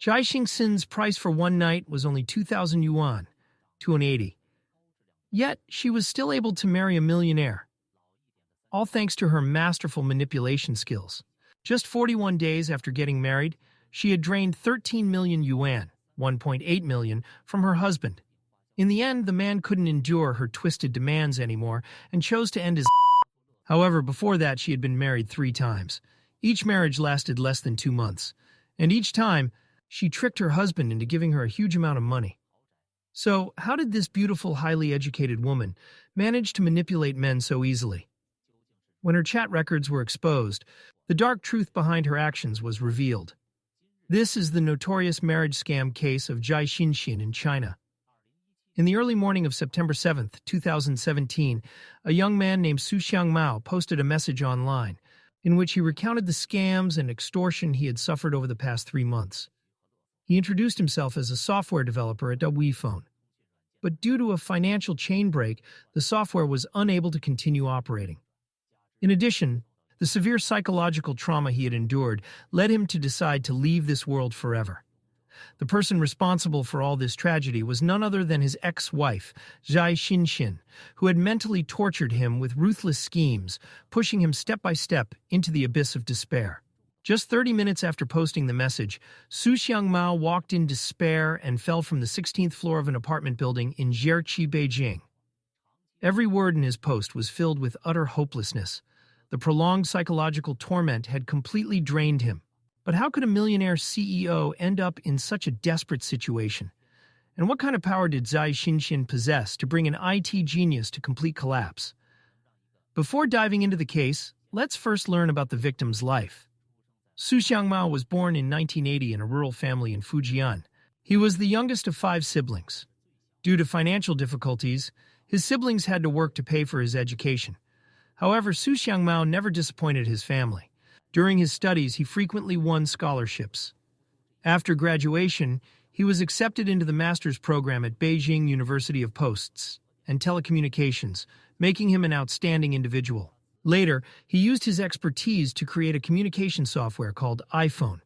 Zhai Xinxin's price for one night was only 2,000 yuan, 280. Yet, she was still able to marry a millionaire, all thanks to her masterful manipulation skills. Just 41 days after getting married, she had drained 13 million yuan, 1.8 million, from her husband. In the end, the man couldn't endure her twisted demands anymore and chose to end his. However, before that, she had been married 3 times. Each marriage lasted less than 2 months, and each time, she tricked her husband into giving her a huge amount of money. So, how did this beautiful, highly educated woman manage to manipulate men so easily? When her chat records were exposed, the dark truth behind her actions was revealed. This is the notorious marriage scam case of Zhai Xinxin in China. In the early morning of September 7, 2017, a young man named Su Xiangmao posted a message online in which he recounted the scams and extortion he had suffered over the past 3 months. He introduced himself as a software developer at Phone. But due to a financial chain break, the software was unable to continue operating. In addition, the severe psychological trauma he had endured led him to decide to leave this world forever. The person responsible for all this tragedy was none other than his ex-wife, Zhai Xinxin, who had mentally tortured him with ruthless schemes, pushing him step by step into the abyss of despair. Just 30 minutes after posting the message, Su Xiangmao walked in despair and fell from the 16th floor of an apartment building in Jiechi, Beijing. Every word in his post was filled with utter hopelessness. The prolonged psychological torment had completely drained him. But how could a millionaire CEO end up in such a desperate situation? And what kind of power did Zhai Xinxin possess to bring an IT genius to complete collapse? Before diving into the case, let's first learn about the victim's life. Su Xiangmao was born in 1980 in a rural family in Fujian. He was the youngest of 5 siblings. Due to financial difficulties, his siblings had to work to pay for his education. However, Su Xiangmao never disappointed his family. During his studies, he frequently won scholarships. After graduation, he was accepted into the master's program at Beijing University of Posts and Telecommunications, making him an outstanding individual. Later, he used his expertise to create a communication software called iPhone.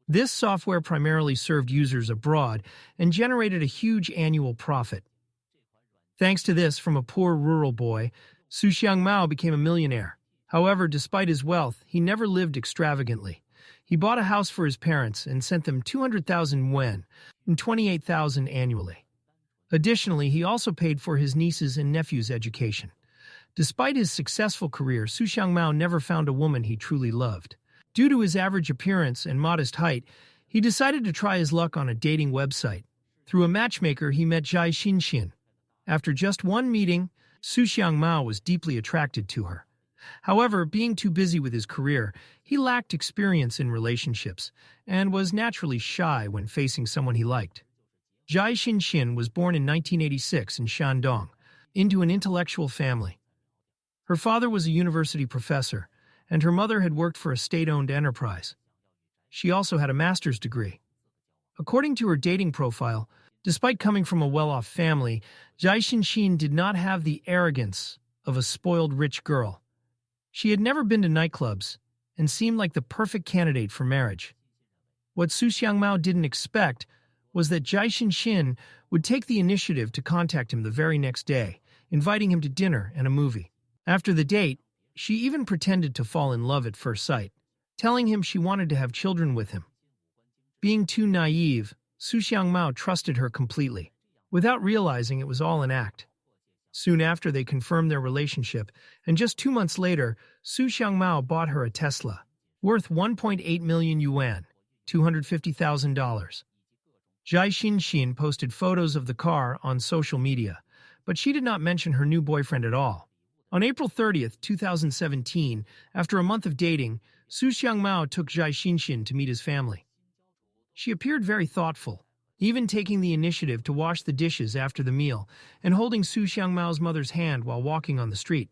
This software primarily served users abroad and generated a huge annual profit. Thanks to this, from a poor rural boy, Su Xiangmao became a millionaire. However, despite his wealth, he never lived extravagantly. He bought a house for his parents and sent them 200,000 yuan and 28,000 annually. Additionally, he also paid for his nieces and nephews' education. Despite his successful career, Su Xiangmao never found a woman he truly loved. Due to his average appearance and modest height, he decided to try his luck on a dating website. Through a matchmaker, he met Zhai Xinxin. After just one meeting, Su Xiangmao was deeply attracted to her. However, being too busy with his career, he lacked experience in relationships and was naturally shy when facing someone he liked. Zhai Xinxin was born in 1986 in Shandong, into an intellectual family. Her father was a university professor, and her mother had worked for a state-owned enterprise. She also had a master's degree. According to her dating profile, despite coming from a well-off family, Zhai Xinxin did not have the arrogance of a spoiled rich girl. She had never been to nightclubs and seemed like the perfect candidate for marriage. What Su Xiangmao didn't expect was that Zhai Xinxin would take the initiative to contact him the very next day, inviting him to dinner and a movie. After the date, she even pretended to fall in love at first sight, telling him she wanted to have children with him. Being too naive, Su Xiangmao trusted her completely, without realizing it was all an act. Soon after, they confirmed their relationship, and just 2 months later, Su Xiangmao bought her a Tesla, worth 1.8 million yuan, $250,000. Zhai Xinxin posted photos of the car on social media, but she did not mention her new boyfriend at all. On April 30, 2017, after a month of dating, Su Xiangmao took Zhai Xinxin to meet his family. She appeared very thoughtful, even taking the initiative to wash the dishes after the meal and holding Su Xiangmao's mother's hand while walking on the street.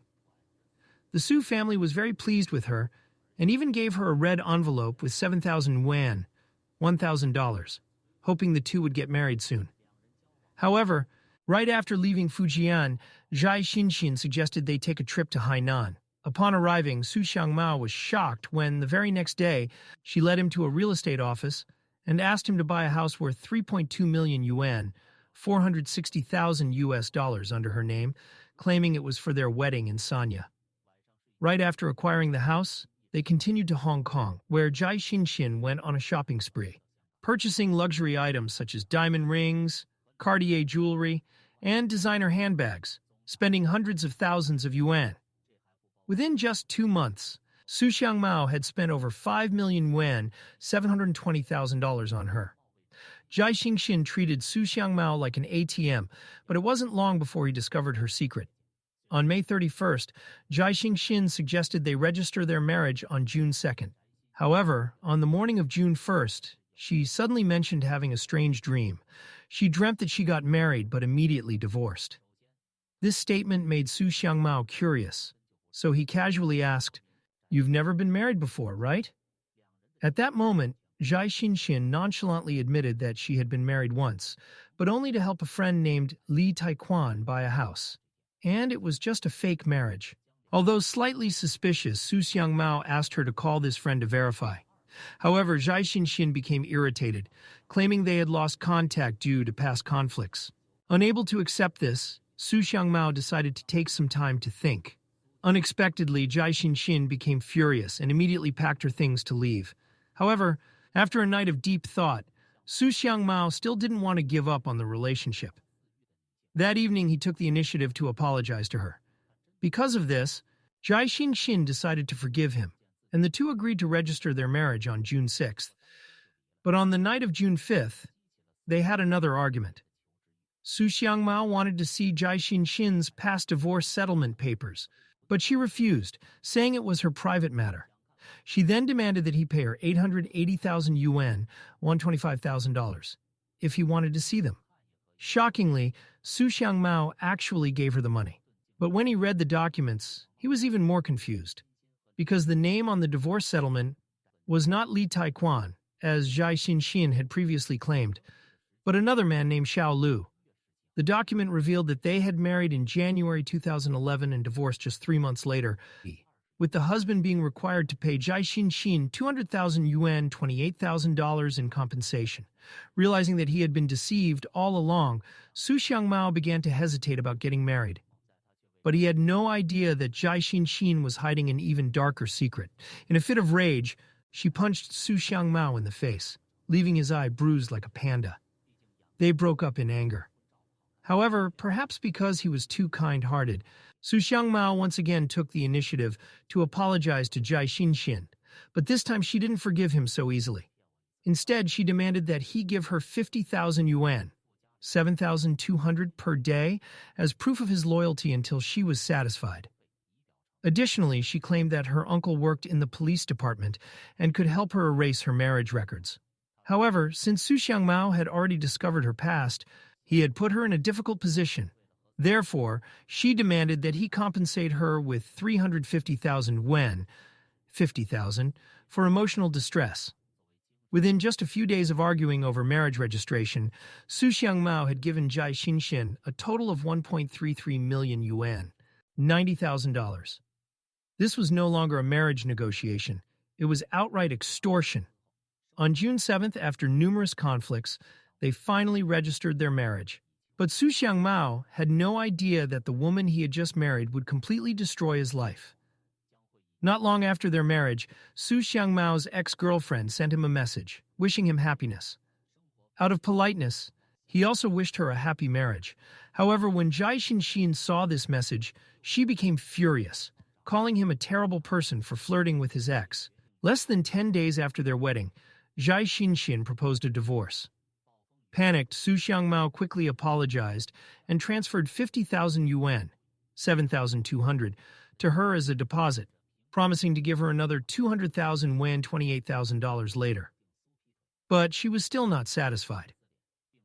The Su family was very pleased with her and even gave her a red envelope with 7,000 yuan, $1,000, hoping the two would get married soon. However, right after leaving Fujian, Zhai Xinxin suggested they take a trip to Hainan. Upon arriving, Su Xiangmao was shocked when, the very next day, she led him to a real estate office and asked him to buy a house worth 3.2 million yuan, $460,000 under her name, claiming it was for their wedding in Sanya. Right after acquiring the house, they continued to Hong Kong, where Zhai Xinxin went on a shopping spree, purchasing luxury items such as diamond rings, Cartier jewelry, and designer handbags, spending hundreds of thousands of yuan. Within just 2 months, Su Xiangmao had spent over 5 million yuan, $720,000 on her. Zhai Xinxin treated Su Xiangmao like an ATM, but it wasn't long before he discovered her secret. On May 31st, Zhai Xinxin suggested they register their marriage on June 2nd. However, on the morning of June 1st, she suddenly mentioned having a strange dream. She dreamt that she got married but immediately divorced. This statement made Su Xiangmao curious, so he casually asked, "You've never been married before, right?" At that moment, Zhai Xinxin nonchalantly admitted that she had been married once, but only to help a friend named Li Taiquan buy a house. And it was just a fake marriage. Although slightly suspicious, Su Xiangmao asked her to call this friend to verify. However, Zhai Xinxin became irritated, claiming they had lost contact due to past conflicts. Unable to accept this, Su Xiangmao decided to take some time to think. Unexpectedly, Zhai Xinxin became furious and immediately packed her things to leave. However, after a night of deep thought, Su Xiangmao still didn't want to give up on the relationship. That evening, he took the initiative to apologize to her. Because of this, Zhai Xinxin decided to forgive him, and the two agreed to register their marriage on June 6th. But on the night of June 5th, they had another argument. Su Xiangmao wanted to see Zhai Xinxin's past divorce settlement papers, but she refused, saying it was her private matter. She then demanded that he pay her 880,000 yuan, $125,000, if he wanted to see them. Shockingly, Su Xiangmao actually gave her the money. But when he read the documents, he was even more confused, because the name on the divorce settlement was not Li Taiquan, as Zhai Xinxin had previously claimed, but another man named Xiao Lu. The document revealed that they had married in January 2011 and divorced just 3 months later, with the husband being required to pay Zhai Xinxin 200,000 yuan, $28,000 in compensation. Realizing that he had been deceived all along, Su Xiangmao began to hesitate about getting married. But he had no idea that Zhai Xinxin was hiding an even darker secret. In a fit of rage, she punched Su Xiangmao in the face, leaving his eye bruised like a panda. They broke up in anger. However, perhaps because he was too kind-hearted, Su Xiangmao once again took the initiative to apologize to Zhai Xinxin, but this time she didn't forgive him so easily. Instead, she demanded that he give her 50,000 yuan, 7,200 per day, as proof of his loyalty until she was satisfied. Additionally, she claimed that her uncle worked in the police department and could help her erase her marriage records. However, since Su Xiangmao had already discovered her past, he had put her in a difficult position. Therefore, she demanded that he compensate her with 350,000 yuan, 50,000, for emotional distress. Within just a few days of arguing over marriage registration, Su Xiangmao had given Zhai Xinxin a total of 1.33 million yuan, $90,000. This was no longer a marriage negotiation. It was outright extortion. On June 7th, after numerous conflicts, they finally registered their marriage. But Su Xiangmao had no idea that the woman he had just married would completely destroy his life. Not long after their marriage, Su Xiangmao's ex-girlfriend sent him a message, wishing him happiness. Out of politeness, he also wished her a happy marriage. However, when Zhai Xinxin saw this message, she became furious, calling him a terrible person for flirting with his ex. Less than 10 days after their wedding, Zhai Xinxin proposed a divorce. Panicked, Su Xiangmao quickly apologized and transferred 50,000 yuan, 7,200, to her as a deposit, promising to give her another 200,000 yuan, $28,000 later. But she was still not satisfied.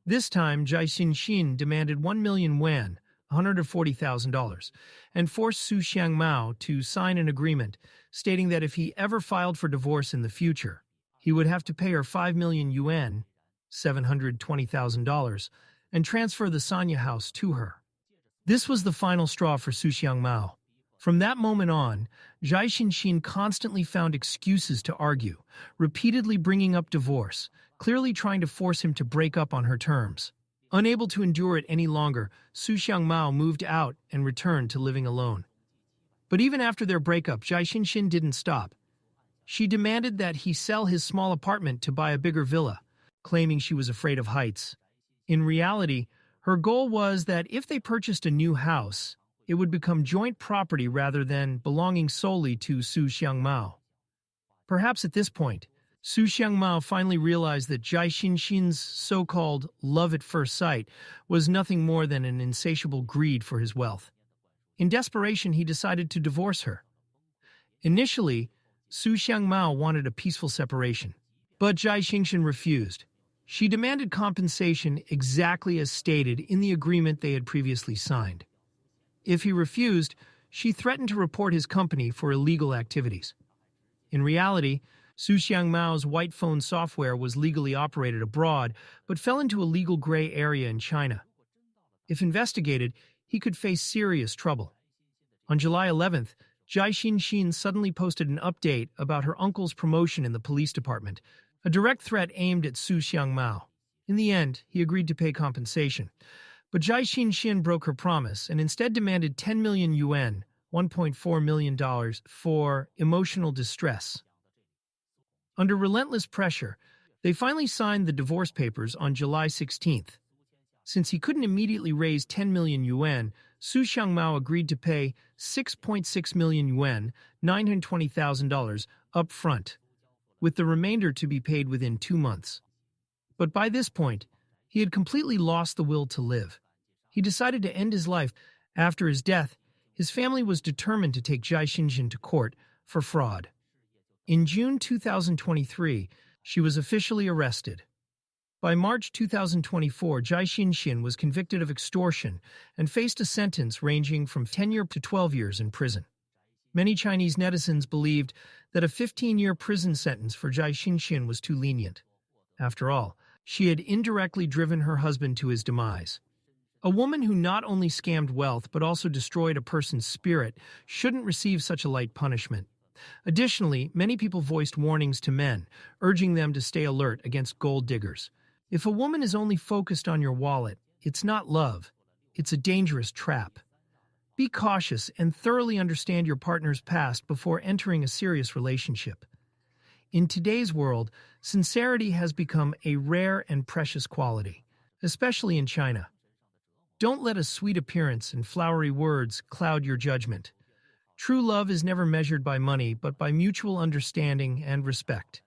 This time, Zhai Xinxin demanded 1 million yuan, $140,000, and forced Su Xiangmao to sign an agreement stating that if he ever filed for divorce in the future, he would have to pay her 5 million yuan, $720,000, and transfer the Sanya house to her. This was the final straw for Su Xiangmao. From that moment on, Zhai Xinxin constantly found excuses to argue, repeatedly bringing up divorce, clearly trying to force him to break up on her terms. Unable to endure it any longer, Su Xiangmao moved out and returned to living alone. But even after their breakup, Zhai Xinxin didn't stop. She demanded that he sell his small apartment to buy a bigger villa, claiming she was afraid of heights. In reality, her goal was that if they purchased a new house, it would become joint property rather than belonging solely to Su Xiangmao. Perhaps at this point, Su Xiangmao finally realized that Zhai Xinxin's so-called love at first sight was nothing more than an insatiable greed for his wealth. In desperation, he decided to divorce her. Initially, Su Xiangmao wanted a peaceful separation, but Zhai Xinxin refused. She demanded compensation exactly as stated in the agreement they had previously signed. If he refused, she threatened to report his company for illegal activities. In reality, Su Xiangmao's white phone software was legally operated abroad, but fell into a legal gray area in China. If investigated, he could face serious trouble. On July 11th, Zhai Xinxin suddenly posted an update about her uncle's promotion in the police department, a direct threat aimed at Su Xiangmao. In the end, he agreed to pay compensation. But Zhai Xinxin broke her promise and instead demanded 10 million yuan, $1.4 million, for emotional distress. Under relentless pressure, they finally signed the divorce papers on July 16th. Since he couldn't immediately raise 10 million yuan, Su Xiangmao agreed to pay 6.6 million yuan, $920,000, up front, with the remainder to be paid within 2 months. But by this point, he had completely lost the will to live. He decided to end his life. After his death, his family was determined to take Zhai Xinxin to court for fraud. In June 2023, she was officially arrested. By March 2024, Zhai Xinxin was convicted of extortion and faced a sentence ranging from 10 years to 12 years in prison. Many Chinese netizens believed that a 15-year prison sentence for Zhai Xinxin was too lenient. After all, she had indirectly driven her husband to his demise. A woman who not only scammed wealth but also destroyed a person's spirit shouldn't receive such a light punishment. Additionally, many people voiced warnings to men, urging them to stay alert against gold diggers. If a woman is only focused on your wallet, it's not love. It's a dangerous trap. Be cautious and thoroughly understand your partner's past before entering a serious relationship. In today's world, sincerity has become a rare and precious quality, especially in China. Don't let a sweet appearance and flowery words cloud your judgment. True love is never measured by money, but by mutual understanding and respect.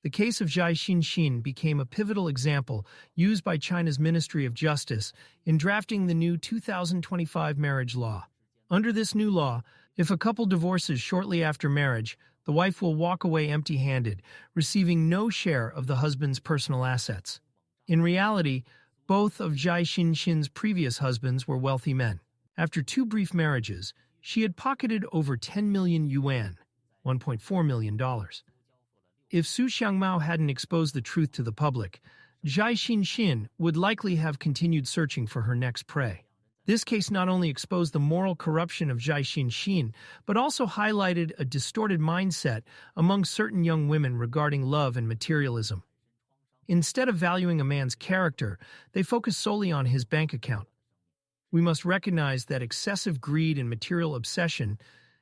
The case of Zhai Xinxin became a pivotal example used by China's Ministry of Justice in drafting the new 2025 marriage law. Under this new law, if a couple divorces shortly after marriage, the wife will walk away empty-handed, receiving no share of the husband's personal assets. In reality, both of Zhai Xinxin's previous husbands were wealthy men. After 2 brief marriages, she had pocketed over 10 million yuan, $1.4 million. If Su Xiangmao hadn't exposed the truth to the public, Zhai Xinxin would likely have continued searching for her next prey. This case not only exposed the moral corruption of Zhai Xinxin, but also highlighted a distorted mindset among certain young women regarding love and materialism. Instead of valuing a man's character, they focus solely on his bank account. We must recognize that excessive greed and material obsession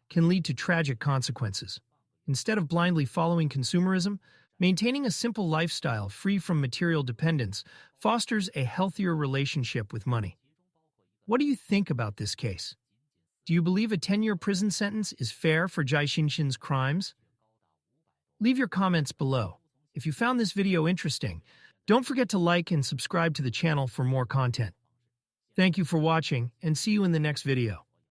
can lead to tragic consequences. Instead of blindly following consumerism, maintaining a simple lifestyle free from material dependence fosters a healthier relationship with money. What do you think about this case? Do you believe a 10-year prison sentence is fair for Zhai Xinxin's crimes? Leave your comments below. If you found this video interesting, don't forget to like and subscribe to the channel for more content. Thank you for watching, and see you in the next video.